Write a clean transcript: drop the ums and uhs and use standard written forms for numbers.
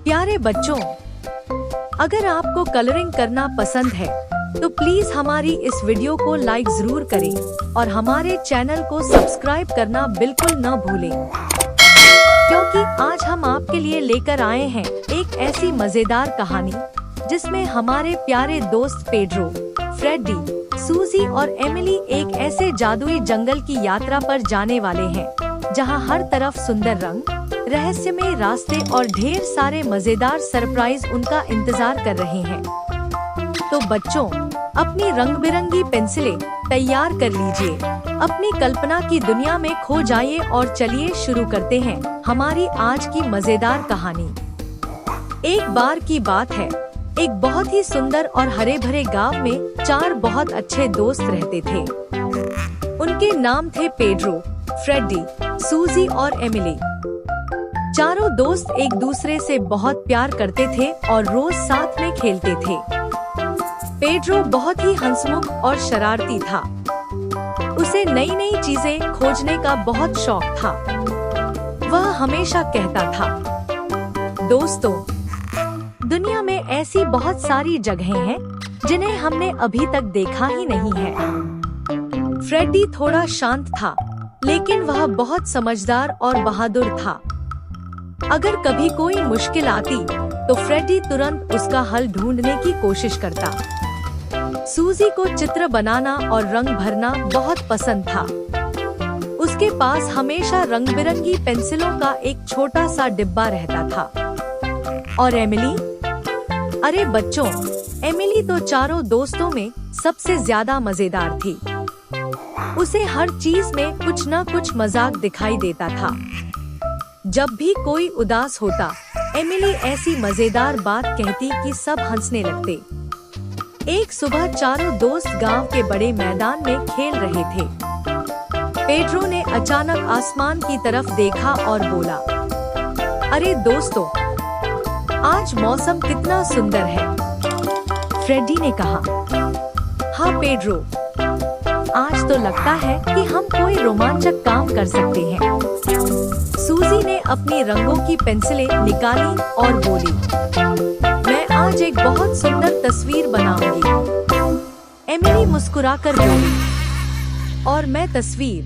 प्यारे बच्चों, अगर आपको कलरिंग करना पसंद है तो प्लीज हमारी इस वीडियो को लाइक जरूर करें और हमारे चैनल को सब्सक्राइब करना बिल्कुल न भूलें, क्योंकि आज हम आपके लिए लेकर आए हैं एक ऐसी मजेदार कहानी जिसमें हमारे प्यारे दोस्त पेड्रो, फ्रेडी, सूजी और एमिली एक ऐसे जादुई जंगल की यात्रा पर जाने वाले हैं जहां हर तरफ सुंदर रंग, रहस्यमय रास्ते और ढेर सारे मजेदार सरप्राइज उनका इंतजार कर रहे हैं। तो बच्चों, अपनी रंग बिरंगी पेंसिलें तैयार कर लीजिए, अपनी कल्पना की दुनिया में खो जाइए और चलिए शुरू करते हैं हमारी आज की मजेदार कहानी। एक बार की बात है, एक बहुत ही सुंदर और हरे भरे गांव में 4 बहुत अच्छे दोस्त रहते थे। उनके नाम थे पेड्रो, फ्रेडी, सूजी और एमिली। चारों दोस्त एक दूसरे से बहुत प्यार करते थे और रोज साथ में खेलते थे। पेड्रो बहुत ही हंसमुख और शरारती था। उसे नई नई चीजें खोजने का बहुत शौक था। वह हमेशा कहता था, दोस्तों, दुनिया में ऐसी बहुत सारी जगहें हैं जिन्हें हमने अभी तक देखा ही नहीं है। फ्रेडी थोड़ा शांत था, लेकिन वह बहुत समझदार और बहादुर था। अगर कभी कोई मुश्किल आती तो फ्रेडी तुरंत उसका हल ढूंढने की कोशिश करता। सूजी को चित्र बनाना और रंग भरना बहुत पसंद था। उसके पास हमेशा रंग बिरंगी पेंसिलों का एक छोटा सा डिब्बा रहता था। और एमिली? अरे बच्चों, एमिली तो चारों दोस्तों में सबसे ज्यादा मजेदार थी। उसे हर चीज में कुछ न कुछ मजाक दिखाई देता था। जब भी कोई उदास होता, एमिली ऐसी मजेदार बात कहती कि सब हंसने लगते। एक सुबह चारों दोस्त गांव के बड़े मैदान में खेल रहे थे। पेड्रो ने अचानक आसमान की तरफ देखा और बोला, अरे दोस्तों, आज मौसम कितना सुंदर है। फ्रेडी ने कहा, हाँ पेड्रो, आज तो लगता है कि हम कोई रोमांचक काम कर सकते हैं। सूजी ने अपनी रंगों की पेंसिलें निकाली और बोली, मैं आज एक बहुत सुंदर तस्वीर बनाऊंगी। एमिली मुस्कुराकर बोली, और मैं तस्वीर